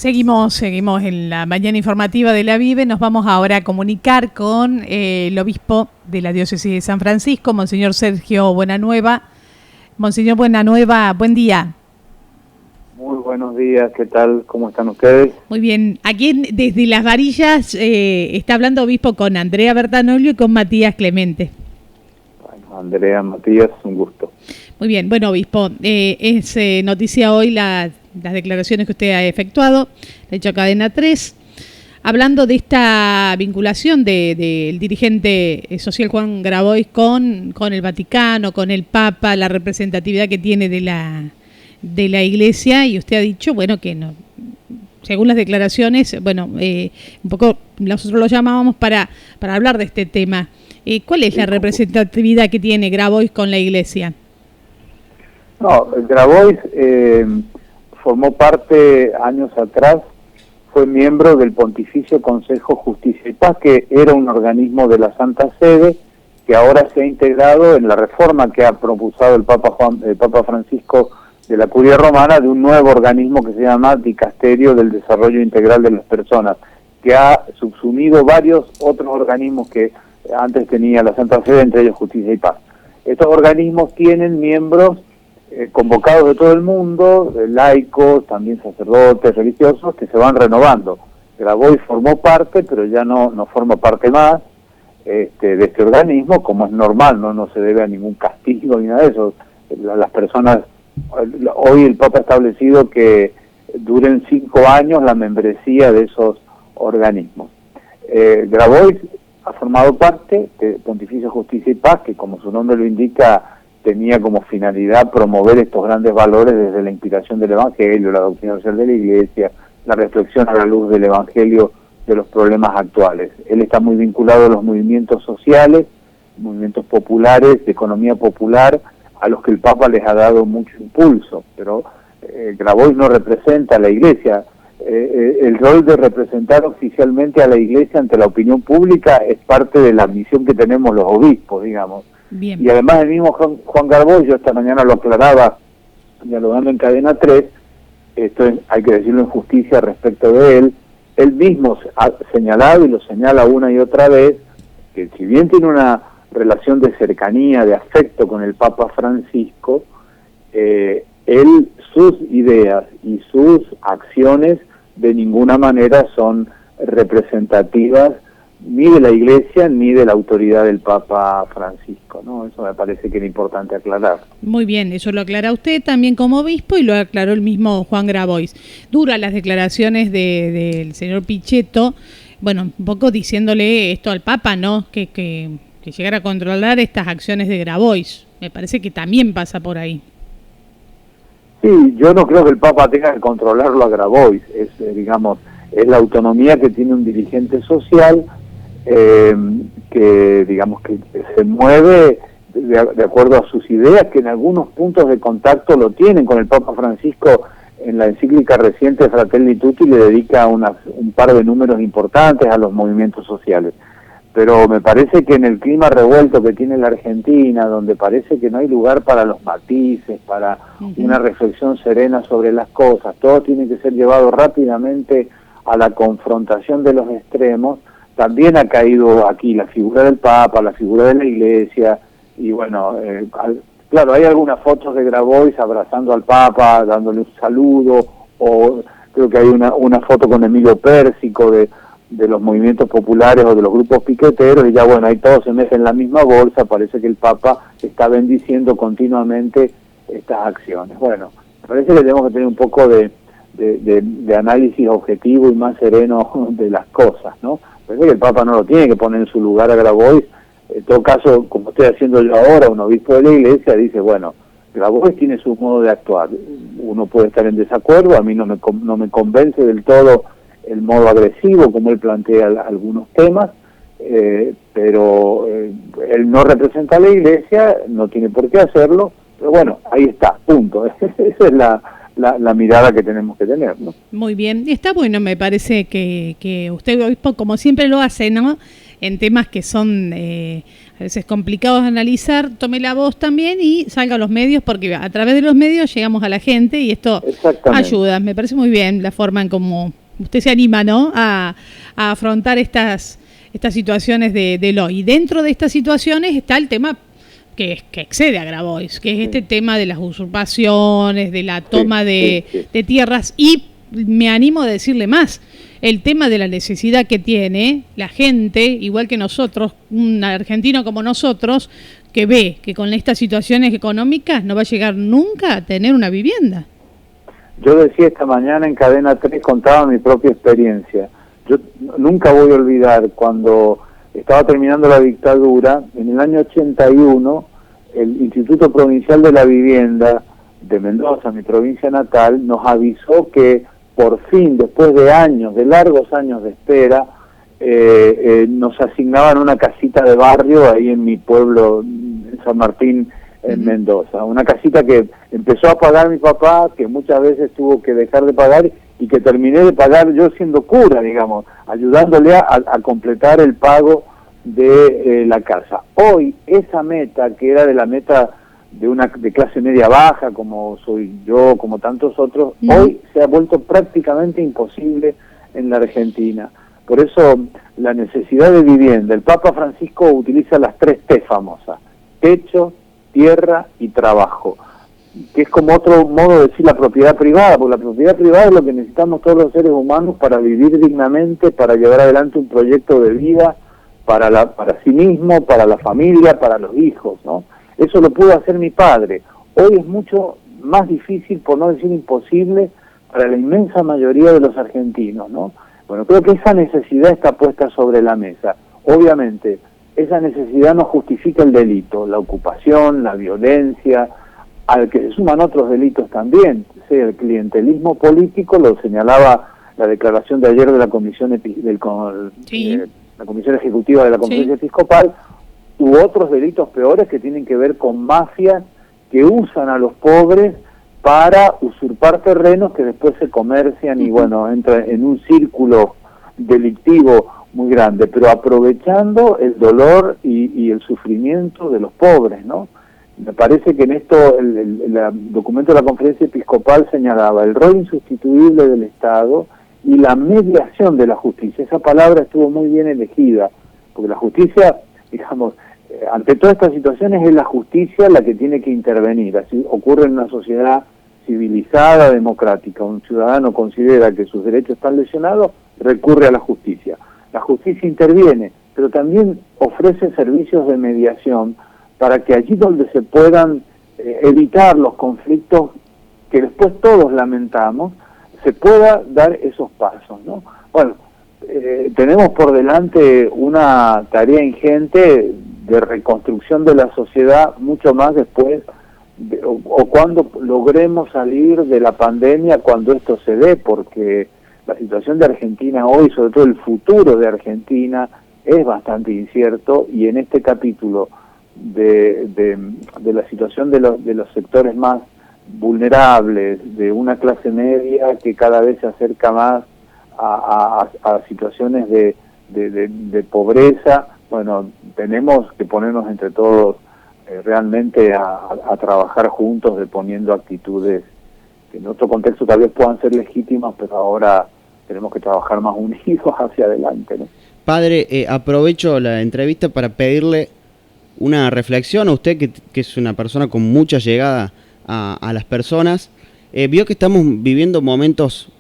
Seguimos en la mañana informativa de la Vive. Nos vamos ahora a comunicar con el obispo de la diócesis de San Francisco, Monseñor Sergio Buenanueva. Monseñor Buenanueva, buen día. Muy buenos días, ¿qué tal? ¿Cómo están ustedes? Muy bien, aquí desde Las Varillas está hablando obispo con Andrea Bertanolio y con Matías Clemente. Bueno, Andrea, Matías, un gusto. Muy bien, bueno obispo, es noticia hoy las declaraciones que usted ha efectuado, de hecho Cadena 3, hablando de esta vinculación del dirigente social Juan Grabois con el Vaticano, con el Papa, la representatividad que tiene de la Iglesia, y usted ha dicho, bueno, que no, según las declaraciones, bueno, un poco nosotros lo llamábamos para hablar de este tema. ¿Cuál es la representatividad que tiene Grabois con la Iglesia? No, Grabois formó parte años atrás, fue miembro del Pontificio Consejo Justicia y Paz, que era un organismo de la Santa Sede, que ahora se ha integrado en la reforma que ha propulsado el Papa Francisco de la Curia Romana, de un nuevo organismo que se llama Dicasterio del Desarrollo Integral de las Personas, que ha subsumido varios otros organismos que antes tenía la Santa Sede, entre ellos Justicia y Paz. Estos organismos tienen miembros convocados de todo el mundo, laicos, también sacerdotes, religiosos, que se van renovando. Grabois formó parte, pero ya no forma parte más de este organismo, como es normal, no se debe a ningún castigo ni nada de eso. Las personas, hoy el Papa ha establecido que duren 5 años la membresía de esos organismos. Grabois ha formado parte de Pontificio Justicia y Paz, que como su nombre lo indica, tenía como finalidad promover estos grandes valores desde la inspiración del Evangelio, la doctrina social de la Iglesia, la reflexión a la luz del Evangelio de los problemas actuales. Él está muy vinculado a los movimientos sociales, movimientos populares, de economía popular, a los que el Papa les ha dado mucho impulso, pero Grabois no representa a la Iglesia. El rol de representar oficialmente a la Iglesia ante la opinión pública es parte de la misión que tenemos los obispos, digamos. Bien. Y además el mismo Juan Grabois, yo esta mañana lo aclaraba dialogando en Cadena 3, esto hay que decirlo en justicia respecto de él mismo ha señalado y lo señala una y otra vez, que si bien tiene una relación de cercanía, de afecto con el Papa Francisco, sus ideas y sus acciones de ninguna manera son representativas ni de la Iglesia ni de la autoridad del Papa Francisco, ¿no? Eso me parece que era importante aclarar. Muy bien, eso lo aclara usted también como obispo y lo aclaró el mismo Juan Grabois. Duras las declaraciones del señor Pichetto, bueno, un poco diciéndole esto al Papa, ¿no? Que llegara a controlar estas acciones de Grabois. Me parece que también pasa por ahí. Sí, yo no creo que el Papa tenga que controlarlo a Grabois, es la autonomía que tiene un dirigente social, que digamos que se mueve de acuerdo a sus ideas, que en algunos puntos de contacto lo tienen con el Papa Francisco. En la encíclica reciente Fratelli Tutti le dedica un par de números importantes a los movimientos sociales, pero me parece que en el clima revuelto que tiene la Argentina, donde parece que no hay lugar para los matices, para una reflexión serena sobre las cosas, todo tiene que ser llevado rápidamente a la confrontación de los extremos. También ha caído aquí la figura del Papa, la figura de la Iglesia, y bueno, claro, hay algunas fotos de Grabois abrazando al Papa, dándole un saludo, o creo que hay una foto con Emilio Pérsico de los movimientos populares o de los grupos piqueteros, y ya bueno, ahí todos se meten en la misma bolsa. Parece que el Papa está bendiciendo continuamente estas acciones. Bueno, parece que tenemos que tener un poco de análisis objetivo y más sereno de las cosas, ¿no? Parece que el Papa no lo tiene que poner en su lugar a Grabois. En todo caso, como estoy haciendo yo ahora, un obispo de la Iglesia dice, bueno, Grabois tiene su modo de actuar. Uno puede estar en desacuerdo, a mí no me convence del todo el modo agresivo como él plantea algunos temas, pero él no representa a la Iglesia, no tiene por qué hacerlo, pero bueno, ahí está, punto. Esa es la mirada que tenemos que tener, ¿no? Muy bien, y está bueno, me parece que usted, obispo, como siempre lo hace, ¿no? En temas que son a veces complicados de analizar, tome la voz también y salga a los medios, porque a través de los medios llegamos a la gente y esto ayuda. Me parece muy bien la forma en cómo usted se anima, ¿no?, a afrontar estas situaciones del hoy. Y dentro de estas situaciones está el tema que excede a Grabois, que es este tema de las usurpaciones, de la toma de tierras, y me animo a decirle más, el tema de la necesidad que tiene la gente, igual que nosotros, un argentino como nosotros, que ve que con estas situaciones económicas no va a llegar nunca a tener una vivienda. Yo decía esta mañana en Cadena 3, contaba mi propia experiencia. Yo nunca voy a olvidar cuando estaba terminando la dictadura, en el año 81, el Instituto Provincial de la Vivienda de Mendoza, mi provincia natal, nos avisó que por fin, después de años, de largos años de espera, nos asignaban una casita de barrio ahí en mi pueblo, en San Martín, en Mendoza. Una casita que empezó a pagar mi papá, que muchas veces tuvo que dejar de pagar y que terminé de pagar yo siendo cura, digamos, ayudándole a completar el pago de la casa. Hoy esa meta, que era de la meta de clase media baja, como soy yo, como tantos otros, hoy se ha vuelto prácticamente imposible en la Argentina. Por eso la necesidad de vivienda, el Papa Francisco utiliza las 3 T famosas: techo, tierra y trabajo, que es como otro modo de decir la propiedad privada, porque la propiedad privada es lo que necesitamos todos los seres humanos para vivir dignamente, para llevar adelante un proyecto de vida para sí mismo, para la familia, para los hijos, ¿no? Eso lo pudo hacer mi padre. Hoy es mucho más difícil, por no decir imposible, para la inmensa mayoría de los argentinos, ¿no? Bueno, creo que esa necesidad está puesta sobre la mesa. Obviamente, esa necesidad no justifica el delito, la ocupación, la violencia, al que se suman otros delitos también, sea el clientelismo político, lo señalaba la declaración de ayer de la Comisión la Comisión Ejecutiva de la Conferencia Episcopal, u otros delitos peores que tienen que ver con mafias que usan a los pobres para usurpar terrenos que después se comercian y bueno, entra en un círculo delictivo muy grande, pero aprovechando el dolor y el sufrimiento de los pobres, ¿no? Me parece que en esto el documento de la Conferencia Episcopal señalaba el rol insustituible del Estado y la mediación de la justicia. Esa palabra estuvo muy bien elegida, porque la justicia, digamos, ante todas estas situaciones es la justicia la que tiene que intervenir. Así ocurre en una sociedad civilizada, democrática. Un ciudadano considera que sus derechos están lesionados, recurre a la justicia. La justicia interviene, pero también ofrece servicios de mediación para que allí donde se puedan evitar los conflictos que después todos lamentamos, se pueda dar esos pasos, ¿no? Bueno, tenemos por delante una tarea ingente de reconstrucción de la sociedad, mucho más después o cuando logremos salir de la pandemia, cuando esto se dé, porque la situación de Argentina hoy, sobre todo el futuro de Argentina, es bastante incierto, y en este capítulo de la situación de los sectores más vulnerables, de una clase media que cada vez se acerca más a situaciones de pobreza, bueno, tenemos que ponernos entre todos realmente a trabajar juntos, poniendo actitudes que en otro contexto tal vez puedan ser legítimas, pero ahora tenemos que trabajar más unidos hacia adelante, ¿no? Padre, aprovecho la entrevista para pedirle una reflexión a usted, que es una persona con mucha llegada a las personas. Vio que estamos viviendo momentos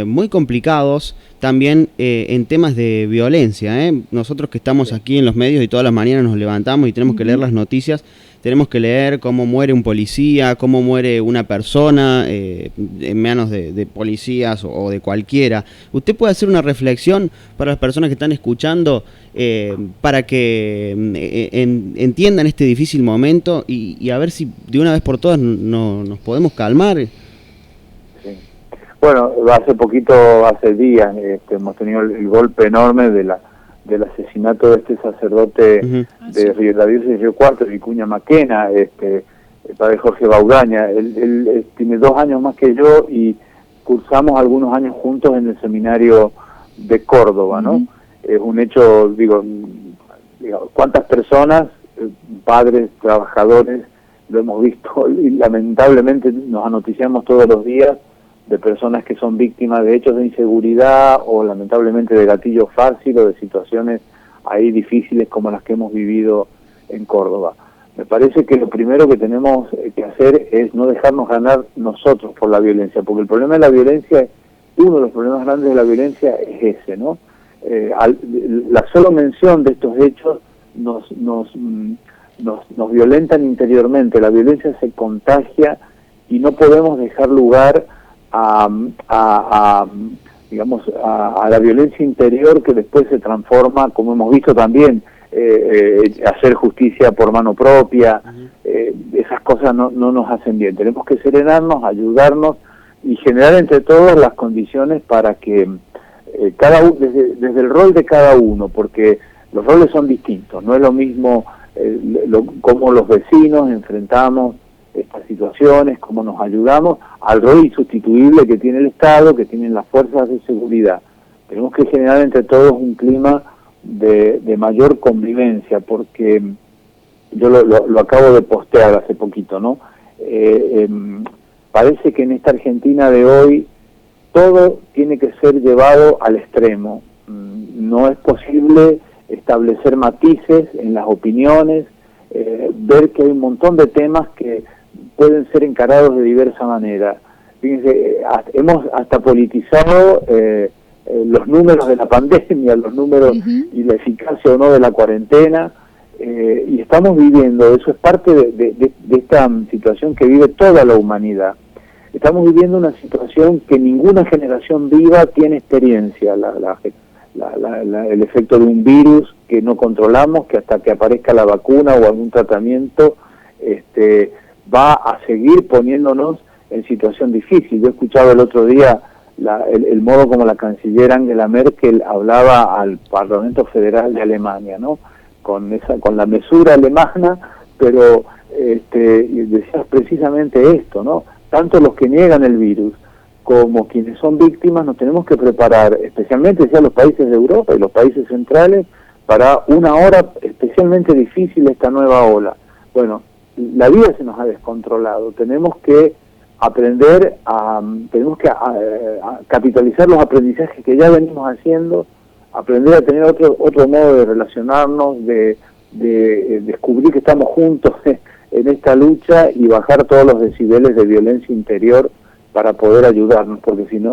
muy complicados también en temas de violencia. Nosotros que estamos aquí en los medios y todas las mañanas nos levantamos y tenemos que leer las noticias, tenemos que leer cómo muere un policía, cómo muere una persona en manos de policías o de cualquiera. ¿Usted puede hacer una reflexión para las personas que están escuchando para que entiendan este difícil momento y a ver si de una vez por todas nos podemos calmar? Bueno, hace días, hemos tenido el golpe enorme del asesinato de este sacerdote de la diócesis de Río Cuarto, Vicuña Maquena, el padre Jorge Baudaña. Él tiene 2 años más que yo y cursamos algunos años juntos en el seminario de Córdoba, ¿no? Es un hecho, digo, ¿cuántas personas padres, trabajadores, lo hemos visto y lamentablemente nos anoticiamos todos los días de personas que son víctimas de hechos de inseguridad o lamentablemente de gatillo fácil o de situaciones ahí difíciles como las que hemos vivido en Córdoba. Me parece que lo primero que tenemos que hacer es no dejarnos ganar nosotros por la violencia, porque el problema de la violencia, uno de los problemas grandes de la violencia es ese, ¿no? La sola mención de estos hechos nos violentan interiormente. La violencia se contagia y no podemos dejar lugar a la violencia interior que después se transforma, como hemos visto también, hacer justicia por mano propia. Esas cosas no nos hacen bien. Tenemos que serenarnos, ayudarnos y generar entre todos las condiciones para que desde el rol de cada uno, porque los roles son distintos, no es lo mismo cómo los vecinos enfrentamos estas situaciones, cómo nos ayudamos, al rol insustituible que tiene el Estado, que tienen las fuerzas de seguridad. Tenemos que generar entre todos un clima de mayor convivencia, porque yo lo acabo de postear hace poquito, ¿no? Parece que en esta Argentina de hoy todo tiene que ser llevado al extremo. No es posible establecer matices en las opiniones, ver que hay un montón de temas que pueden ser encarados de diversa manera. Fíjense, hemos hasta politizado los números de la pandemia, los números y la eficacia o no de la cuarentena, y estamos viviendo, eso es parte de esta situación que vive toda la humanidad. Estamos viviendo una situación que ninguna generación viva tiene experiencia, el efecto de un virus que no controlamos, que hasta que aparezca la vacuna o algún tratamiento, va a seguir poniéndonos en situación difícil. Yo he escuchado el otro día el modo como la canciller Angela Merkel hablaba al Parlamento Federal de Alemania, ¿no? Con la mesura alemana, pero decía precisamente esto, ¿no? Tanto los que niegan el virus como quienes son víctimas nos tenemos que preparar, especialmente ya los países de Europa y los países centrales, para una hora especialmente difícil, esta nueva ola. Bueno, la vida se nos ha descontrolado, tenemos que aprender a capitalizar los aprendizajes que ya venimos haciendo, aprender a tener otro modo de relacionarnos, de descubrir que estamos juntos en esta lucha y bajar todos los decibeles de violencia interior para poder ayudarnos, porque si no,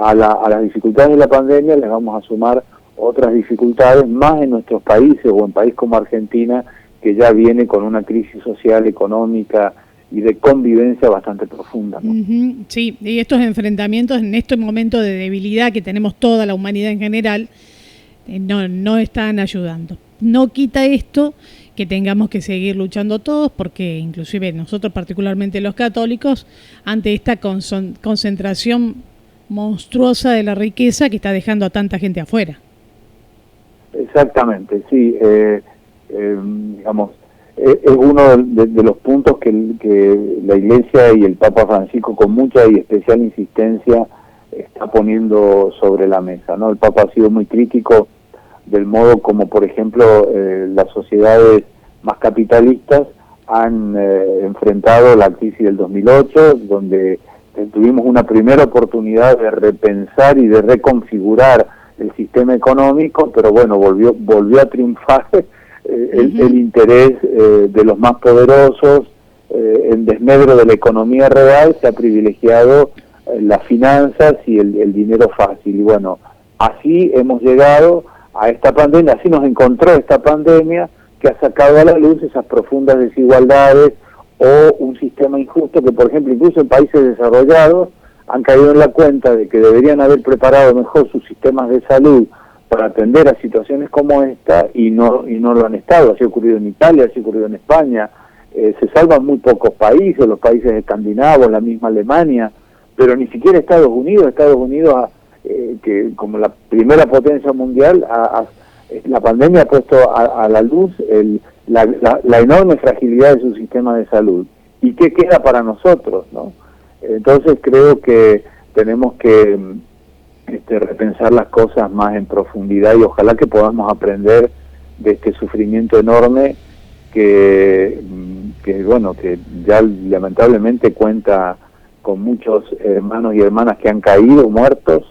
a las dificultades de la pandemia les vamos a sumar otras dificultades más en nuestros países o en país como Argentina, que ya viene con una crisis social, económica y de convivencia bastante profunda, ¿no? Sí, y estos enfrentamientos en este momento de debilidad que tenemos toda la humanidad en general, no están ayudando. No quita esto que tengamos que seguir luchando todos, porque inclusive nosotros, particularmente los católicos, ante esta concentración monstruosa de la riqueza que está dejando a tanta gente afuera. Exactamente, sí. Digamos, es uno de los puntos que la Iglesia y el Papa Francisco con mucha y especial insistencia está poniendo sobre la mesa, ¿no? El Papa ha sido muy crítico del modo como, por ejemplo, las sociedades más capitalistas han enfrentado la crisis del 2008, donde tuvimos una primera oportunidad de repensar y de reconfigurar el sistema económico, pero bueno, volvió a triunfar el interés de los más poderosos, en desmedro de la economía real se ha privilegiado las finanzas y el dinero fácil. Y bueno, así hemos llegado a esta pandemia, así nos encontró esta pandemia que ha sacado a la luz esas profundas desigualdades o un sistema injusto que, por ejemplo, incluso en países desarrollados han caído en la cuenta de que deberían haber preparado mejor sus sistemas de salud para atender a situaciones como esta y no lo han estado. Así ha ocurrido en Italia, así ha ocurrido en España. Se salvan muy pocos países, los países escandinavos, la misma Alemania, pero ni siquiera Estados Unidos, que como la primera potencia mundial, la pandemia ha puesto a la luz la enorme fragilidad de su sistema de salud. ¿Y qué queda para nosotros, no? Entonces creo que tenemos que repensar las cosas más en profundidad y ojalá que podamos aprender de este sufrimiento enorme bueno, que ya lamentablemente cuenta con muchos hermanos y hermanas que han caído muertos,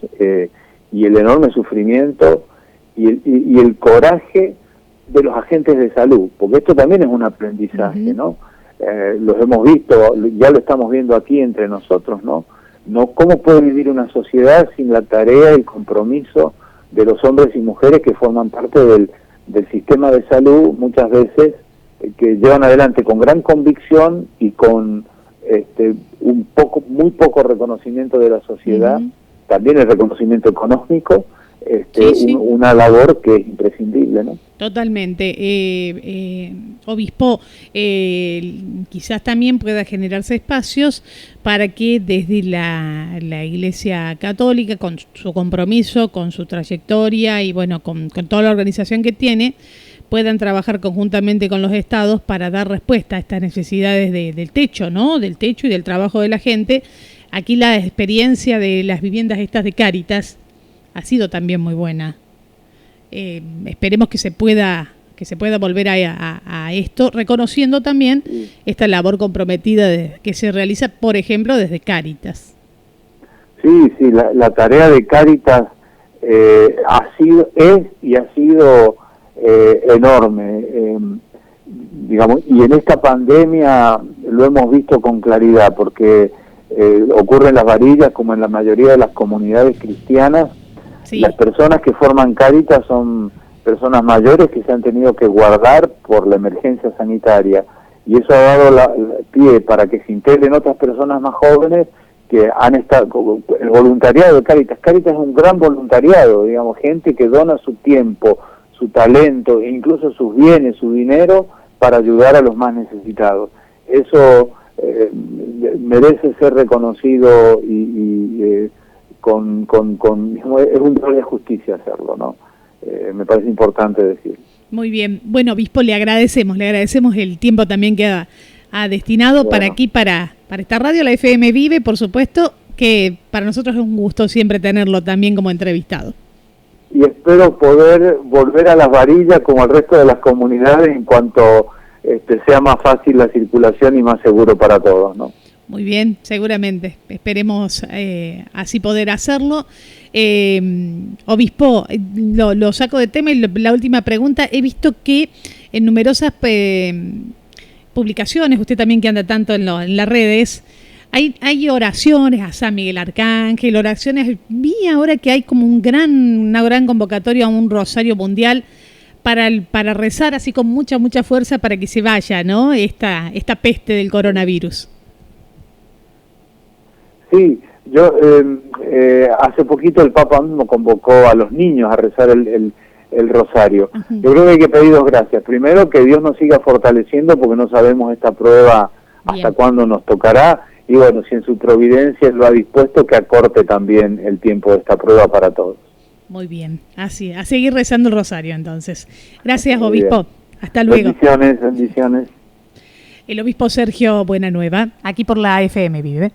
y el enorme sufrimiento y el coraje de los agentes de salud, porque esto también es un aprendizaje, ¿no? Los hemos visto, ya lo estamos viendo aquí entre nosotros, ¿no? ¿Cómo puede vivir una sociedad sin la tarea y el compromiso de los hombres y mujeres que forman parte del sistema de salud, muchas veces, que llevan adelante con gran convicción y con muy poco reconocimiento de la sociedad, también el reconocimiento económico, sí. Una labor que es imprescindible, ¿no? Totalmente. Obispo, quizás también pueda generarse espacios para que desde la Iglesia Católica, con su compromiso, con su trayectoria y bueno, con toda la organización que tiene, puedan trabajar conjuntamente con los estados para dar respuesta a estas necesidades del techo, ¿no? Del techo y del trabajo de la gente. Aquí la experiencia de las viviendas estas de Cáritas ha sido también muy buena. Esperemos que se pueda volver a esto, reconociendo también esta labor comprometida que se realiza, por ejemplo, desde Cáritas. Sí, la tarea de Cáritas ha sido enorme, digamos, y en esta pandemia lo hemos visto con claridad, porque ocurre en Las Varillas como en la mayoría de las comunidades cristianas. Sí. Las personas que forman Cáritas son personas mayores que se han tenido que guardar por la emergencia sanitaria, y eso ha dado pie para que se integren otras personas más jóvenes que han estado. El voluntariado de Cáritas es un gran voluntariado, digamos, gente que dona su tiempo, su talento e incluso sus bienes, su dinero, para ayudar a los más necesitados. Eso merece ser reconocido y es un deber de justicia hacerlo, ¿no? Me parece importante decir. Muy bien. Bueno, obispo, le agradecemos el tiempo también que ha destinado para aquí, para esta radio, la FM Vive, por supuesto, que para nosotros es un gusto siempre tenerlo también como entrevistado. Y espero poder volver a Las Varillas como al resto de las comunidades en cuanto sea más fácil la circulación y más seguro para todos, ¿no? Muy bien, seguramente. Esperemos así poder hacerlo. Obispo, lo saco de tema y la última pregunta. He visto que en numerosas publicaciones, usted también que anda tanto en las redes, hay oraciones a San Miguel Arcángel, oraciones. Vi ahora que hay como una gran convocatoria a un rosario mundial para rezar así con mucha fuerza para que se vaya, ¿no? Esta peste del coronavirus. Sí, hace poquito el Papa mismo convocó a los niños a rezar el rosario. Uh-huh. Yo creo que hay que pedir dos gracias. Primero, que Dios nos siga fortaleciendo, porque no sabemos esta prueba hasta cuándo nos tocará. Y bueno, si en su providencia lo ha dispuesto, que acorte también el tiempo de esta prueba para todos. Muy bien, así, a seguir rezando el rosario entonces. Gracias, obispo. Hasta luego. Bendiciones. El obispo Sergio Buenanueva, aquí por la FM Vive.